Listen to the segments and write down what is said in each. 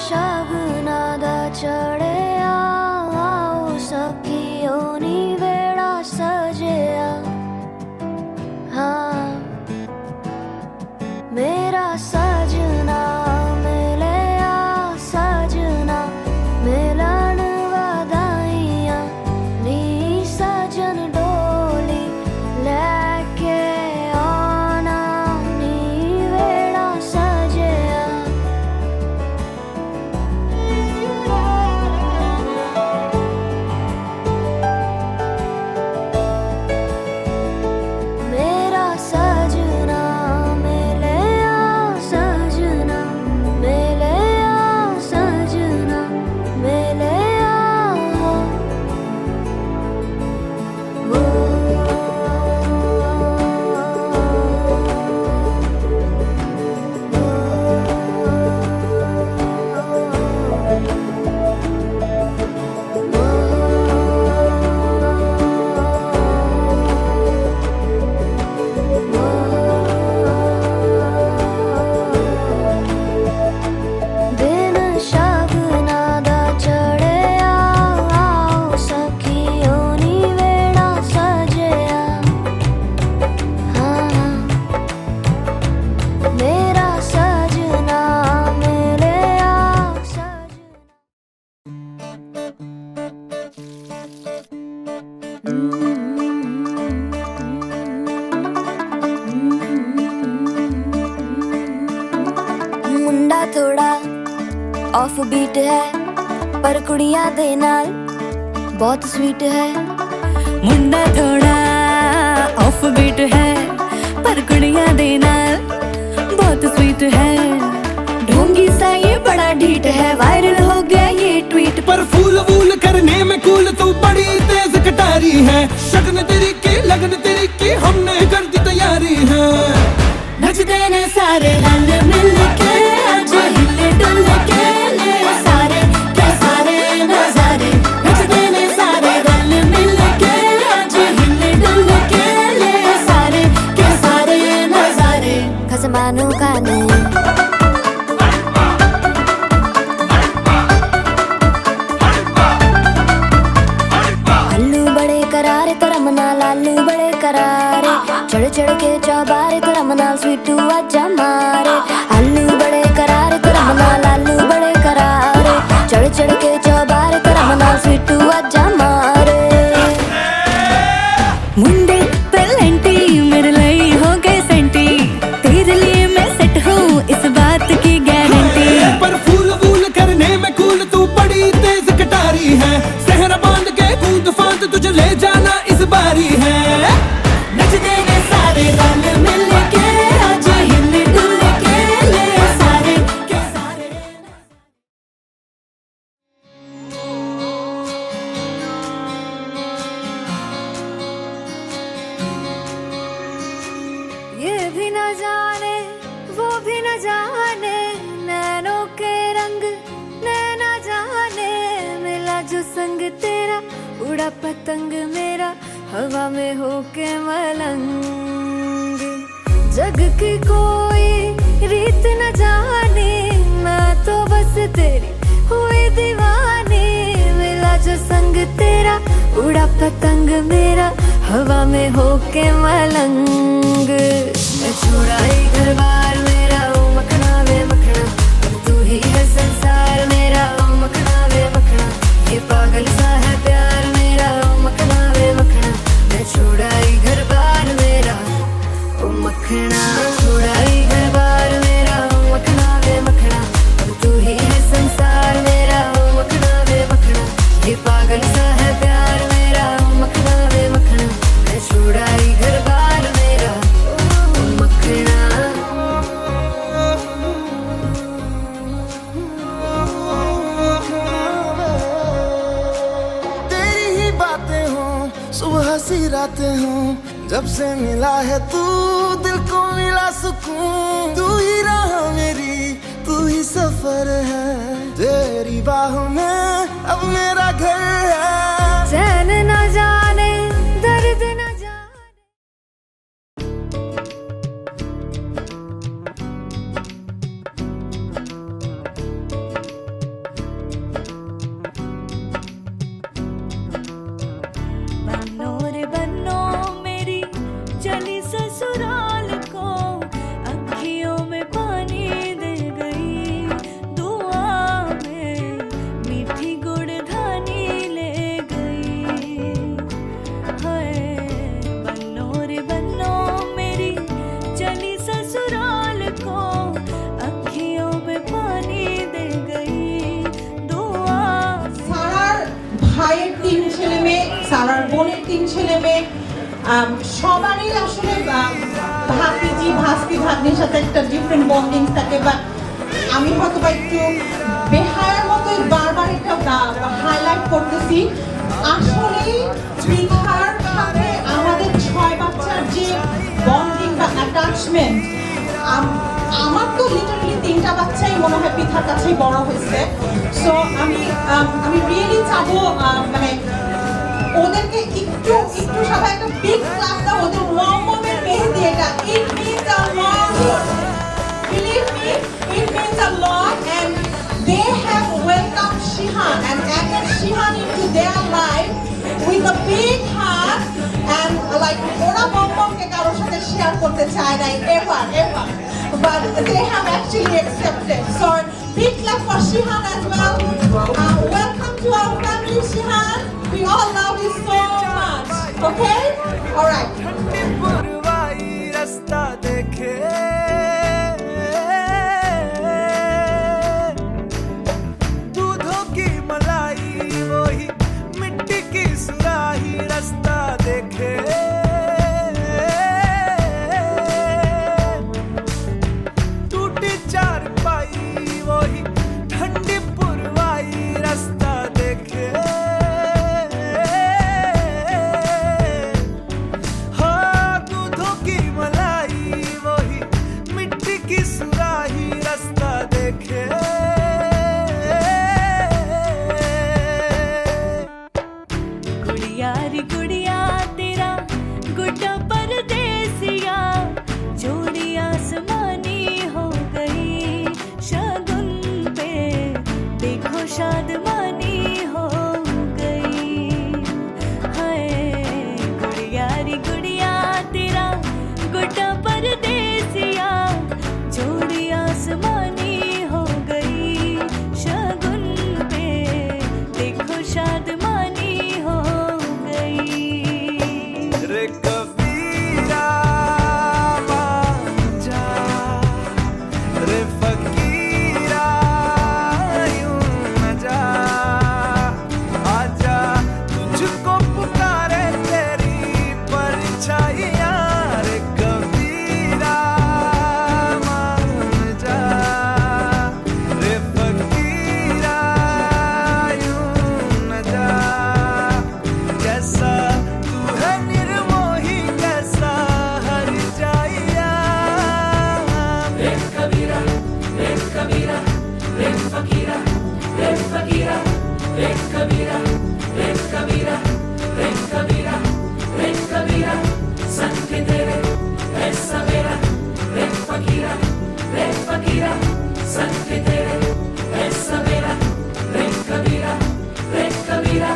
शगुना दा चढ़िया आओ सखियो नी वेड़ा सजिया। हाँ मेरा सजना मिलिया सजना मिलन वधाइयां नी सजन डोली लेके आना नी वेड़ा सजिया। मेरा सजना मिलिया सजना मिलिया सजना मिलिया। दिन शगुना दा चढ़िया आओ सखियो नी वेड़ा सजिया। हाँ मेरा सजना मिलिया मुंडा थोड़ा ऑफ बीट है पर कुड़ियां दे नाल बहुत स्वीट है। मुंडा थोड़ा ऑफ बीट है पर कुड़ियां दे नाल बहुत स्वीट है। ढोंगी सा ये बड़ा ढीठ है वायरल हो गया ये ट्वीट। पर फूल वूल करने में कूल तू बड़ी तेज कटारी है। शगन तेरी की लगन तेरी की हमने कर दी तैयारी है। नचते ने सारे रंग मिल के आज हिले डुल के ले सारे के सारे नजारे। नचते ने सारे रंग मिल के आज हिले डुल के ले सारे के सारे नजारे। खसमानू खाने आलू बड़े करारे तो रमना लालू बड़े करारे। चढ़ चढ़ के चौबारे तो रमना स्वीटू आजा मारे। आलू बड़े करारे तो रमना लालू बड़े करारे। चढ़ चढ़ के चौबारे तो रमना स्वीटू आजा मारे। मुंडे पेलेंटी मेरे लिए हो गए सेंटी। तेरे लिए मैं सेट हूँ इस बात की गारंटी। पर फूल वूल करने में कूल तू बड़ी तेज कटारी है। सहरा बांध के कूद फांद तुझे ले जाना इस बारी है। नचते ने सारे रंग मिल के आज हिले डुल के ले सारे के सारे। ये भी न जाने वो भी न जाने नैनों के रंग नैना जाने। मिला जो संग तेरा उड़ा पतंग मेरा हवा में होके मलंग। जग की कोई रीत न जाने मैं तो बस तेरी हुई दीवानी। मिला जो संग तेरा उड़ा पतंग मेरा हवा में होके मलंग। मैं छोड़ा ही घर बार मेरा ओ मखना वे मखना। अब तू ही है संसार मेरा ओ मखना वे मखना। ये पागल सा है प्यार मेरा ओ मखना वे मखना। मैं छोड़ा ही घर बार मेरा ओ मखना। छोड़ा ही घर बार मेरा ओ मखना वे मखना। अब तू ही है संसार मेरा ओ मखना वे मखना। ये पागल सा है प्यार मेरा ओ मखना वे मखना। मैं छोड़ा ही घर बार मेरा ओ मखना। तेरी ही बातें हों सुबह सी रातें हों। जब से मिला है तू दिल को मिला सुकून। तू ही राह मेरी तू ही सफर है। तेरी बाहों में अब मेरा घर है। चैन न जाने दर्द न जाने। 3 ছেলে মেয়ে সবারই আসলে ভাতিজি ভাস্তি ভাগ্নির সাথে একটা ডিফারেন্ট বন্ডিং থাকে, বাট আমি হয়তো বা একটু বেহায়ার মতোই বারবার এটা হাইলাইট করতেছি। আসলেই পৃথার সাথে আমাদের 6 বাচ্চার যে বন্ডিং বা অ্যাটাচমেন্ট, আমার তো লিটারালি 3টা বাচ্চাই মনে হয় পৃথার কাছেই বড় হয়েছে। সো আমি রিয়েলি চাবো মানে ওদেরকে একটু সবাই একটা বিগ ক্লাস দাও ওদের মমের মেহেদি। এটা it means a lot, believe me, it means a lot, and they have welcomed Shihan and added Shihan into their life with a big heart, and like ওরা মমকে কারোর সাথে শেয়ার করতে চায় নাই ever, but they have actually accepted. So big clap for Shihan as well. Welcome to our family, Shihan. We all love you so much. Okay? All right. रास्ता देखे दूधों की मलाई वही मिट्टी की सुराही रास्ता देखे टूटी चारपाई वही ठंडी पुरवाई रास्ता देखे गुड़िया रे गुड़िया तेरा गुड्डा परदेसिया जोड़ी आसमानी हो गई शगुन पे देखो शादमानी हो गई। हाय गुड़िया रे गुड़िया तेरा गुड्डा परदेसिया जोड़ी आसमानी हो गई शगुन पे देखो शादमानी हो गई। रे कबीरा मान जा रे फकीरा यूं न जा आजा तुझको पुकारे तेरी परछाइयां रे कबीरा मान जा रे फकीरा यूं न जा कैसा तू है निर्मोही कैसा हर जाइया रे कबीरा रे कबीरा रे फकीरा रे फकीरा रे कबीरा रे कबीरा रे कबीरा रे कबीरा संग के तेरे है सवेरा रे फकीरा संग के तेरे है सवेरा रे कबीरा रे कबीरा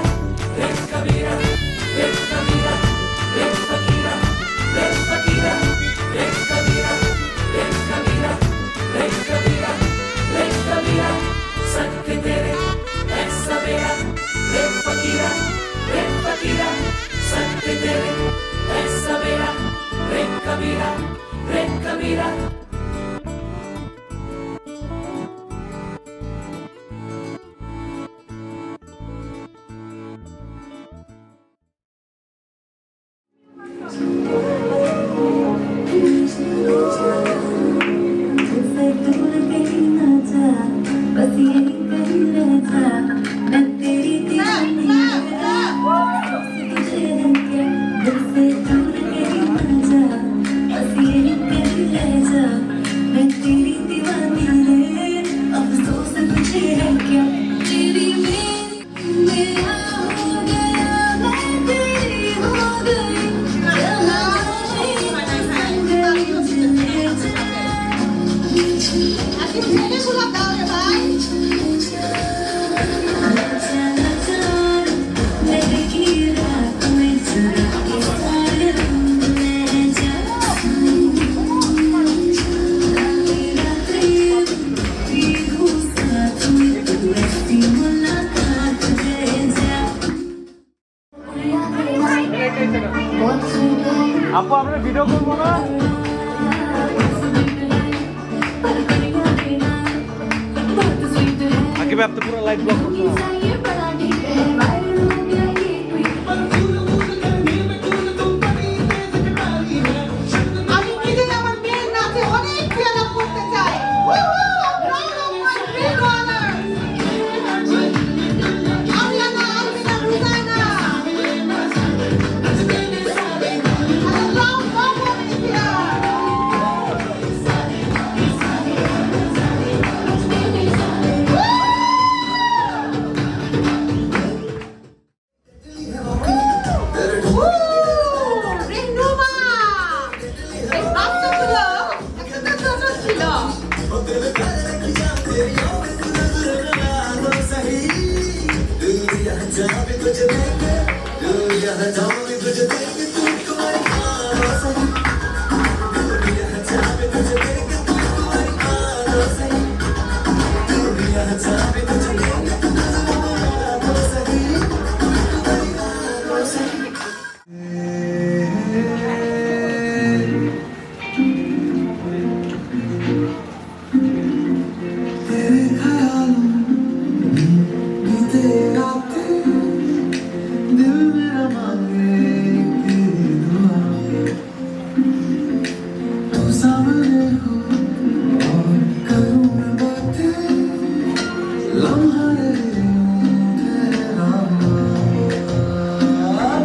रे कबीरा रे कबीरा रे फकीरा रे फकीरा रे कबीरा रे कबीरा रे कबीरा रे कबीरा संग के तेरे है सवेरा रे फकीरा संग के तेरे है सवेरा रे कबीरा रे कबीरा। तुझसे दूर कहीं ना जा बस यही कहीं रह जा मैं तेरी दीवानी तुझे है क्या तुझसे दूर कहीं ना जा बस यही कहीं रह जा मैं तेरी दीवानी रे अफसोस तुझे है क्या तेरी मेरा हो गया मैं तेरी हो गई আজকে ছেলে গোলাপ দাও রে ভাই। আপু আমরা ভিডিও করবো না আগে আপনি পুরো লাইভ ব্লগ করতে হবে। तुझे देंगे, तू यहाँ जाओगे तुझे देंगे, तू तुम्हारी आँखों से, तू यहाँ जाओगे तुझे देंगे, तू तुम्हारी आँखों से, तू यहाँ जाओगे तुझे देंगे, तू तुम्हारी आँखों से, तुम्हारी आँखों से। तेरे ख्यालों में तेरा दिल मेरा मांगे तेरी दुआ, तू सामने हो और करूँ मैं बातें, लम्हा रहे ठहरा हुआ।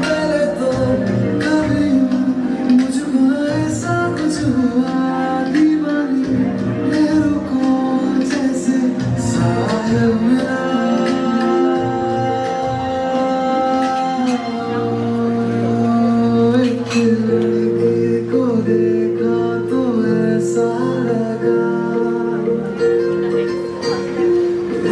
पहले तो कभी मुझको ऐसा कुछ हुआ, दीवानी लहरों को जैसे साहिल मिला। एक लड़की को देखा तो ऐसा लगा,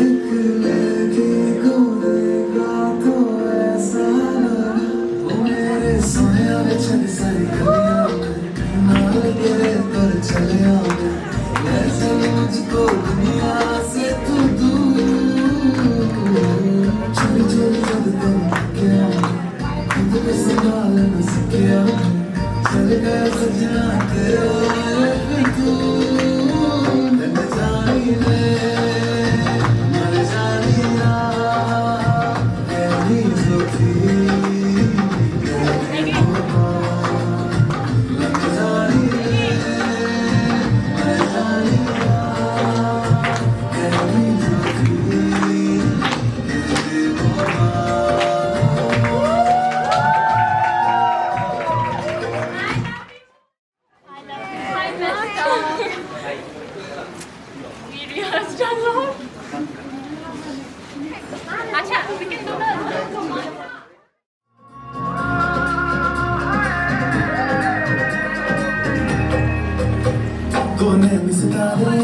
एक लड़की को देखा तो ऐसा लगा, वो मेरे सोया में चल सारी गलियां में, नाल तेरे पर चले आऊं, ऐसे मुझको दुनिया से तू दूर, छोटी छोटी जब तुम क्या खुद को संभाल न सकिया, चल गया सजना तेरा फिर तू, न जानी ले न जानी ना, कहनी जो थी कहनी होगा, न जानी ले न जानी ना, कहनी जो थी कहनी होगा। अच्छा बिल्कुल दोनों कोने में सितारे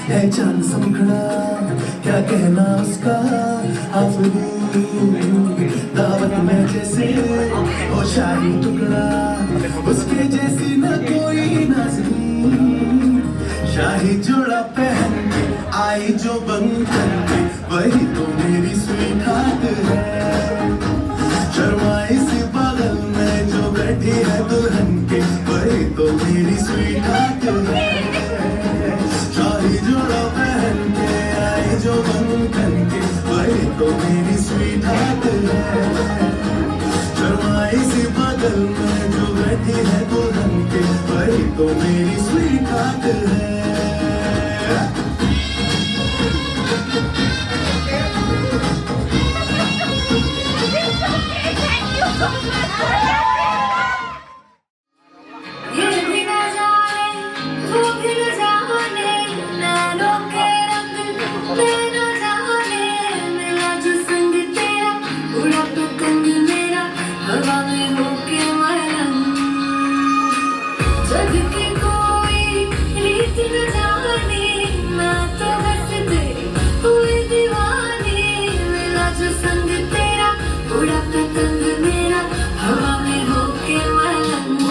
है चांद समखड़ा, क्या कहना उसका आफरी, दावत में जैसे हो शाही टुकड़ा, उसके जैसी न कोई नाज़नीन, शाही जोड़ा पहन के आई जो बंधन के, वही तो मेरी स्वीट हार्ट है। शर्माई सी बगल में जो बैठी है दुल्हन के, वही तो मेरी स्वीट हार्ट है। शाही जोड़ा पहन के आई जो बंधन के, वही तो मेरी स्वीट हार्ट है। शर्माई सी बगल में जो बैठी है दुल्हन के, वही तो मेरी स्वीट हार्ट है। ये भी न जाने वो भी न जाने, नैनों के रंग मैं न जाने, मिला जो संग तेरा उड़ा पतंग मेरा, हवा में होके मलंग, जग की कोई रीत न जाने, मैं तो बस तेरी हुई दीवानी, मिला जो संग तेरा उड़ा पतंग मेरा, हवा में होके मलंग।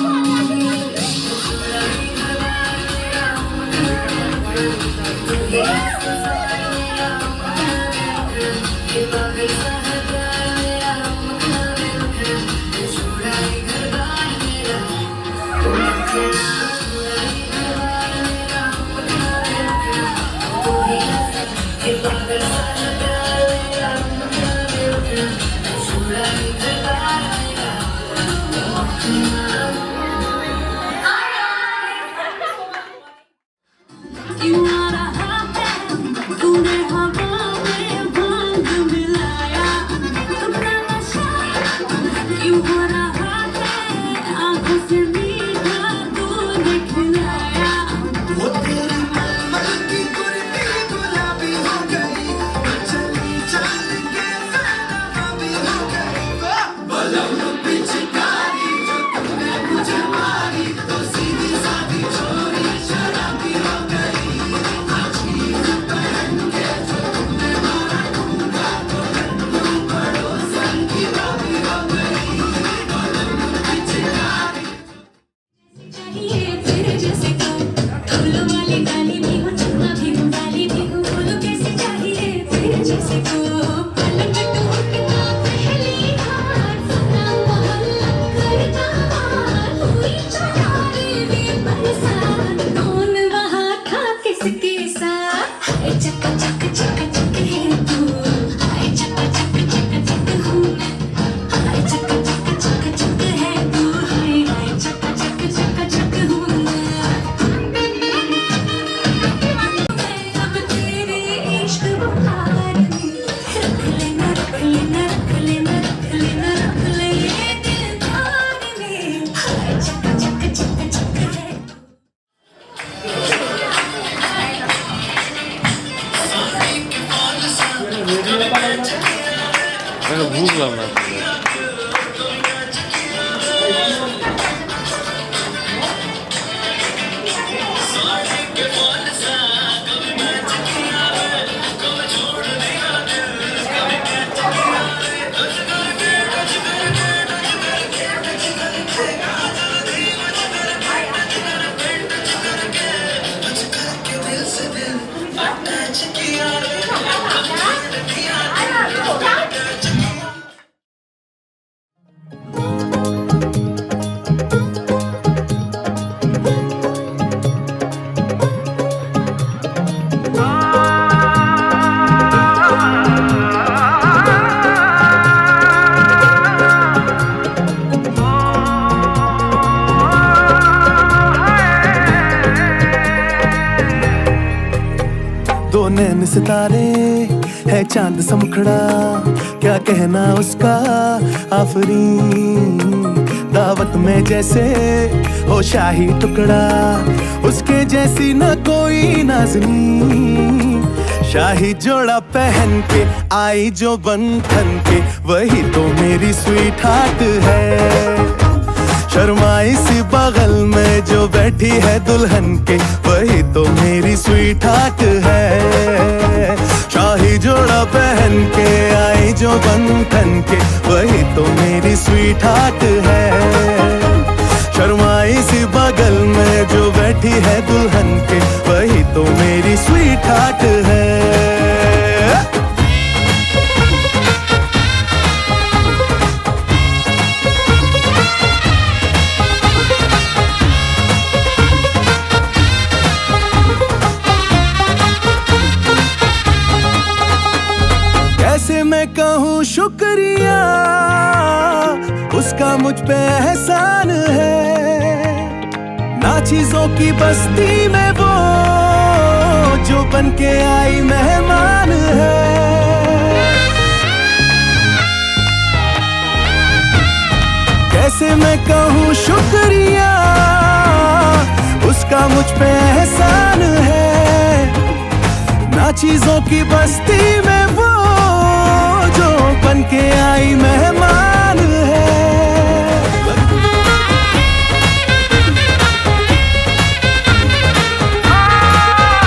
तूने हवा में भांग मिलाया, अपना नशा क्यों हो रहा है, आंखों से मीठा तूने खिलाया। वो तेरी मलमल की कुर्ती गुलाबी हो गई, चली चाल के फैला भी हो गई, बलम पिचकारी जो तुमने मुझे मारी, तो सीधी सादी छोरी शराबी हो गई। अजीब पहन के चक चक चक चक है तू, हाय चक चक चक चक हूँ मैं, हाय चक चक चक चक है तू, हाय हाय चक चक चक चक हूँ मैं अब तेरे इश्क बुखार में, रख लेना रख लेना रख लेना रख लेना रख ले ये दिल थाने में, हाय चक चक चक चक है तू। বুঝলাম না दो नैन सितारे है चांद सा मुखड़ा, क्या कहना उसका आफरीन, दावत में जैसे हो शाही टुकड़ा, उसके जैसी न कोई नाज़नीन, शाही जोड़ा पहन के आई जो बन ठन के, वही तो मेरी स्वीट हार्ट है, शर्माई सी बगल में जो बैठी है दुल्हन के, वही तो मेरी स्वीट हार्ट है, शाही जोड़ा पहन के आई जो बन ठन के, वही तो मेरी स्वीट हार्ट है, शर्माई सी बगल में जो बैठी है दुल्हन के, वही तो मेरी स्वीट हार्ट है। कैसे मैं कहूँ शुक्रिया, उसका मुझ पे एहसान है, ना चीजों की बस्ती में वो जो बन के आई मेहमान है, कैसे मैं कहूँ शुक्रिया, उसका मुझ पे एहसान है, ना चीजों की बस्ती में वो जो बन के आई मेहमान